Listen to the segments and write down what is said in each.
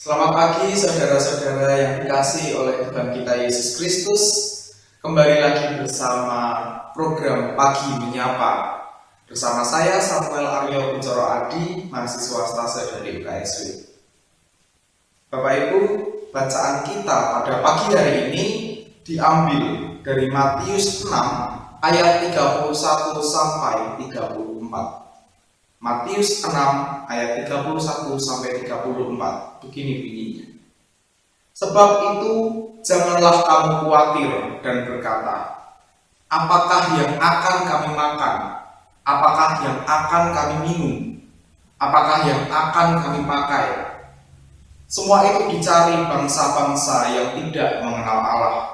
Selamat pagi saudara-saudara yang dikasihi oleh Tuhan kita Yesus Kristus. Kembali lagi bersama program Pagi Menyapa bersama saya Samuel Aryo Kuncoro Adi, mahasiswa stase dari UKSW. Bapak Ibu, bacaan kita pada pagi hari ini diambil dari Matius 6 ayat 31 sampai 34. Matius 6 ayat 31 sampai 34. Begini bunyinya. Sebab itu janganlah kamu khawatir dan berkata, apakah yang akan kami makan? Apakah yang akan kami minum? Apakah yang akan kami pakai? Semua itu dicari bangsa-bangsa yang tidak mengenal Allah.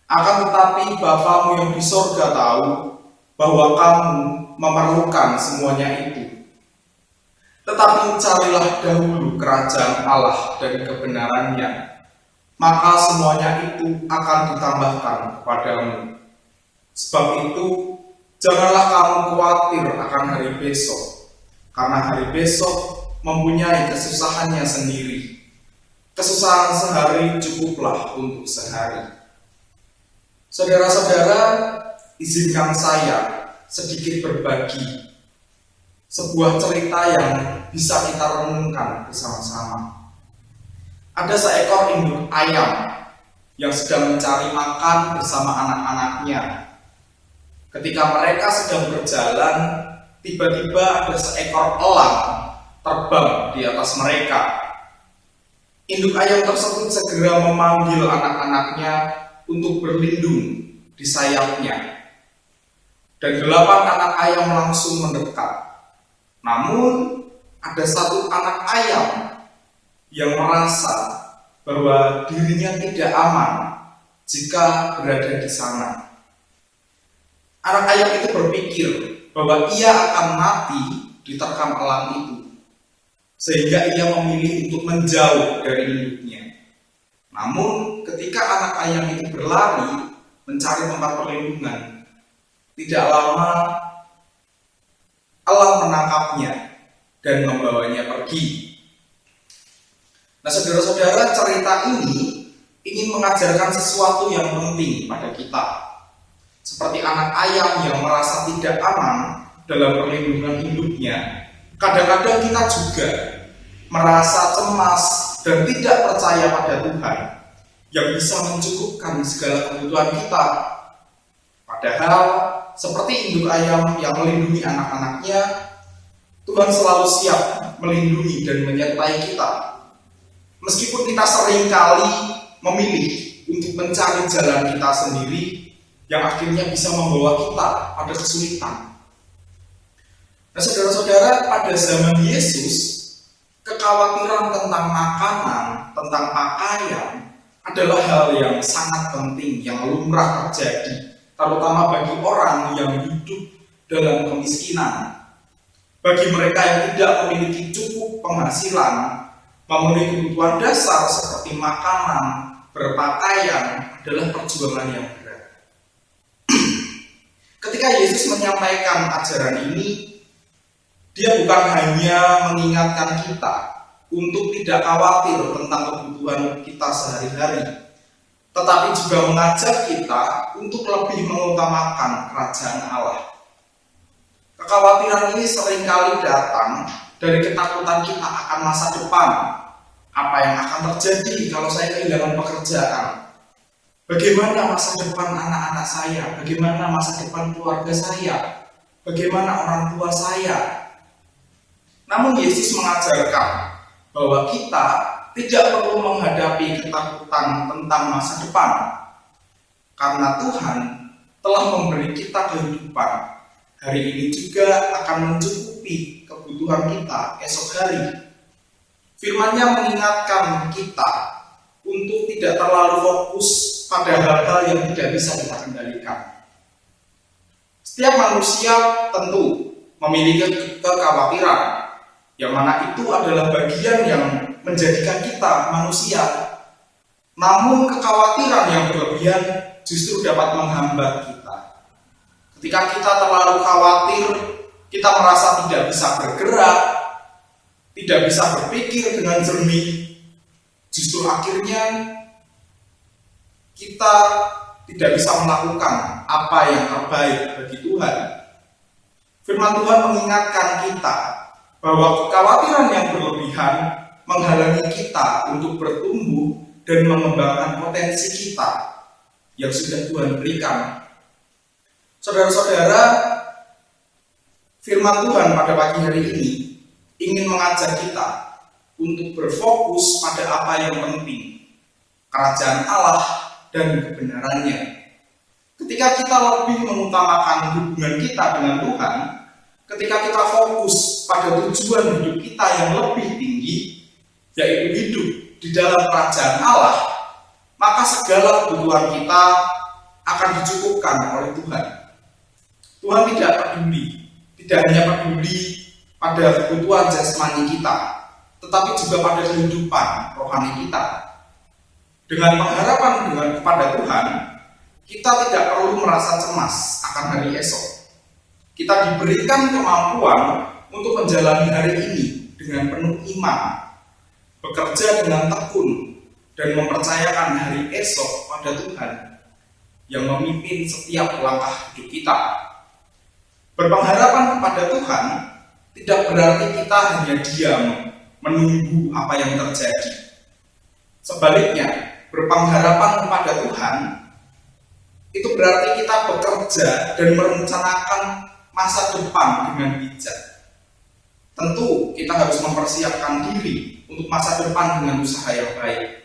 Akan tetapi Bapamu yang di sorga tahu bahwa kamu memerlukan semuanya itu. Tetapi carilah dahulu kerajaan Allah dan kebenarannya, maka semuanya itu akan ditambahkan kepadamu. Sebab itu, janganlah kamu khawatir akan hari besok, karena hari besok mempunyai kesusahannya sendiri. Kesusahan sehari cukuplah untuk sehari. Saudara-saudara, izinkan saya sedikit berbagi sebuah cerita yang bisa kita renungkan bersama-sama. Ada seekor induk ayam yang sedang mencari makan bersama anak-anaknya. Ketika mereka sedang berjalan, tiba-tiba ada seekor elang terbang di atas mereka. Induk ayam tersebut segera memanggil anak-anaknya untuk berlindung di sayapnya. Dan 8 anak ayam langsung mendekat. Namun, ada satu anak ayam yang merasa bahwa dirinya tidak aman jika berada di sana. Anak ayam itu berpikir bahwa ia akan mati diterkam elang itu, sehingga ia memilih untuk menjauh dari induknya. Namun, ketika anak ayam itu berlari mencari tempat perlindungan, tidak lama elang menangkapnya dan membawanya pergi. Nah, saudara-saudara, cerita ini ingin mengajarkan sesuatu yang penting pada kita. Seperti anak ayam yang merasa tidak aman dalam perlindungan hidupnya, kadang-kadang kita juga merasa cemas dan tidak percaya pada Tuhan yang bisa mencukupkan segala kebutuhan kita. Padahal, seperti induk ayam yang melindungi anak-anaknya, Tuhan selalu siap melindungi dan menyertai kita. Meskipun kita seringkali memilih untuk mencari jalan kita sendiri, yang akhirnya bisa membawa kita pada kesulitan. Nah, saudara-saudara, pada zaman Yesus, kekhawatiran tentang makanan, tentang pakaian, adalah hal yang sangat penting, yang lumrah terjadi, terutama bagi orang yang hidup dalam kemiskinan. Bagi mereka yang tidak memiliki cukup penghasilan, memenuhi kebutuhan dasar seperti makanan, berpakaian adalah perjuangan yang berat. Ketika Yesus menyampaikan ajaran ini, dia bukan hanya mengingatkan kita untuk tidak khawatir tentang kebutuhan kita sehari-hari, tetapi juga mengajak kita untuk lebih mengutamakan kerajaan Allah. Kekhawatiran ini seringkali datang dari ketakutan kita akan masa depan. Apa yang akan terjadi kalau saya kehilangan pekerjaan? Bagaimana masa depan anak-anak saya? Bagaimana masa depan keluarga saya? Bagaimana orang tua saya? Namun Yesus mengajarkan bahwa kita tidak perlu menghadapi ketakutan tentang masa depan, karena Tuhan telah memberi kita kehidupan. Hari ini juga akan mencukupi kebutuhan kita esok hari. Firman-Nya mengingatkan kita untuk tidak terlalu fokus pada hal-hal yang tidak bisa kita kendalikan. Setiap manusia tentu memiliki kekhawatiran, yang mana itu adalah bagian yang menjadikan kita manusia. Namun kekhawatiran yang berlebihan justru dapat menghambat kita. Ketika kita terlalu khawatir, kita merasa tidak bisa bergerak, tidak bisa berpikir dengan jernih, justru akhirnya kita tidak bisa melakukan apa yang terbaik bagi Tuhan. Firman Tuhan mengingatkan kita bahwa kekhawatiran yang berlebihan menghalangi kita untuk bertumbuh dan mengembangkan potensi kita yang sudah Tuhan berikan. Saudara-saudara, firman Tuhan pada pagi hari ini ingin mengajak kita untuk berfokus pada apa yang penting, kerajaan Allah dan kebenarannya. Ketika kita lebih mengutamakan hubungan kita dengan Tuhan, ketika kita fokus pada tujuan hidup kita yang lebih tinggi, yaitu hidup di dalam kerajaan Allah, maka segala kebutuhan kita akan dicukupkan oleh Tuhan. Tuhan tidak hanya peduli pada kebutuhan jasmani kita, tetapi juga pada kehidupan rohani kita. Dengan pengharapan kepada Tuhan, kita tidak perlu merasa cemas akan hari esok. Kita diberikan kemampuan untuk menjalani hari ini dengan penuh iman, bekerja dengan tekun, dan mempercayakan hari esok pada Tuhan yang memimpin setiap langkah hidup kita. Berpengharapan kepada Tuhan tidak berarti kita hanya diam menunggu apa yang terjadi. Sebaliknya, berpengharapan kepada Tuhan itu berarti kita bekerja dan merencanakan masa depan dengan bijak. Tentu kita harus mempersiapkan diri untuk masa depan dengan usaha yang baik.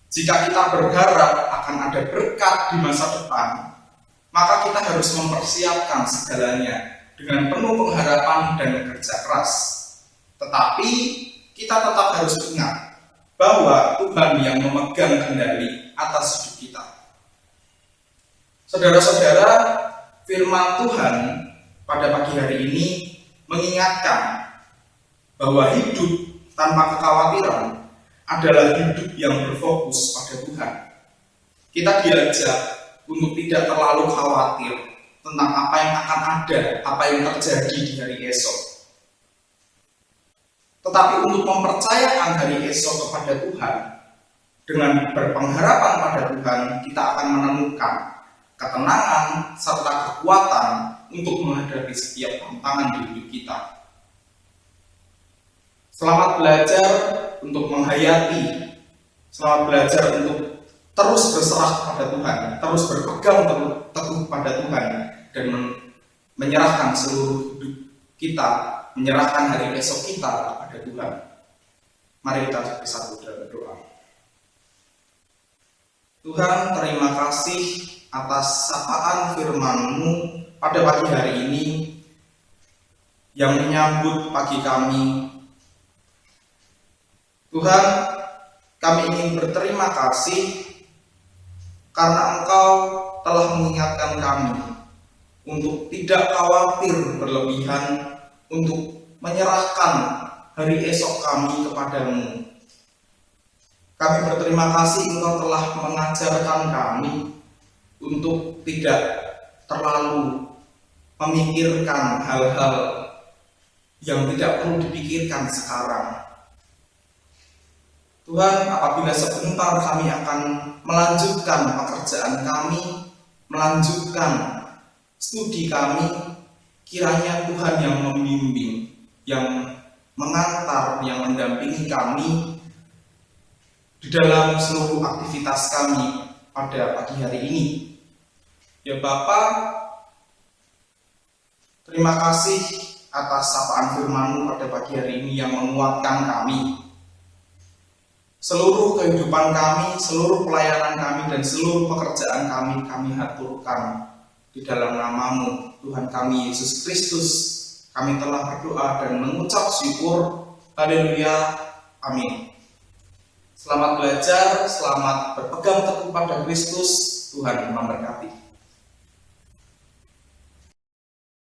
Jika kita berharap akan ada berkat di masa depan, maka kita harus mempersiapkan segalanya dengan penuh pengharapan dan kerja keras. Tetapi kita tetap harus ingat bahwa Tuhan yang memegang kendali atas hidup kita. Saudara-saudara, firman Tuhan pada pagi hari ini mengingatkan bahwa hidup tanpa kekhawatiran adalah hidup yang berfokus pada Tuhan. Kita diajak untuk tidak terlalu khawatir tentang apa yang akan ada, apa yang terjadi di hari esok. Tetapi untuk mempercayakan hari esok kepada Tuhan, dengan berpengharapan pada Tuhan, kita akan menemukan ketenangan serta kekuatan untuk menghadapi setiap tantangan di hidup kita. Selamat belajar untuk menghayati, selamat belajar untuk terus berserah kepada Tuhan, terus berpegang teguh pada Tuhan, dan menyerahkan seluruh hidup kita, menyerahkan hari esok kita kepada Tuhan. Mari kita bersatu dalam doa. Tuhan, terima kasih atas sapaan firman-Mu pada pagi hari ini yang menyambut pagi kami. Tuhan, kami ingin berterima kasih karena Engkau telah mengingatkan kami untuk tidak khawatir berlebihan, untuk menyerahkan hari esok kami kepadamu. Kami berterima kasih Engkau telah mengajarkan kami untuk tidak terlalu memikirkan hal-hal yang tidak perlu dipikirkan sekarang. Tuhan, apabila sebentar kami akan melanjutkan pekerjaan kami, melanjutkan studi kami, kiranya Tuhan yang membimbing, yang mengantar, yang mendampingi kami di dalam seluruh aktivitas kami pada pagi hari ini. Ya Bapa, terima kasih atas sapaan firman-Mu pada pagi hari ini yang menguatkan kami. Seluruh kehidupan kami, seluruh pelayanan kami, dan seluruh pekerjaan kami haturkan di dalam nama-Mu, Tuhan kami Yesus Kristus. Kami telah berdoa dan mengucap syukur. Haleluya. Amin. Selamat belajar, selamat berpegang teguh pada Kristus. Tuhan memberkati.